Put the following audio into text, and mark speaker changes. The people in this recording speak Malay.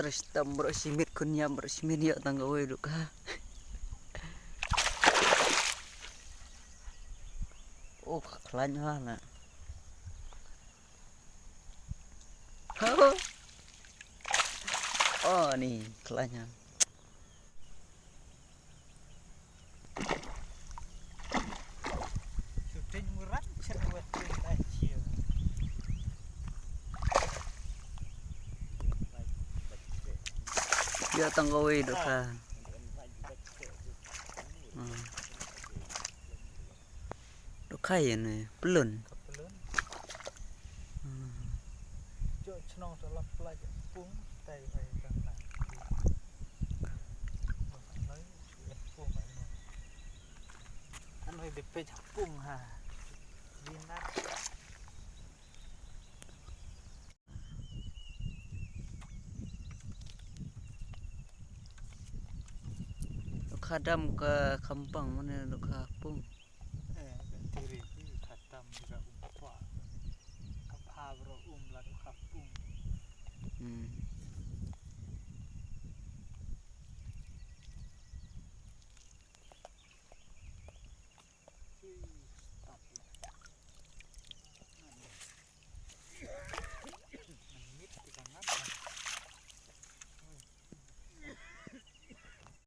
Speaker 1: terus tambah simit kunyam bersimit ya tangga we duka. Oh kelanya mana? Oh nih kelanya.
Speaker 2: Sudah murah cerewet aja.
Speaker 1: Ya tangga we duka. Duka ya nih belum.
Speaker 2: Belum. Cok senang dalam pelajar pun stay by karena. Anu di pejapung ha. Binar.
Speaker 1: Kadam ke kampung mana lu kapung.
Speaker 2: Diri di kadam juga umpa. Kapha bro lalu kapung.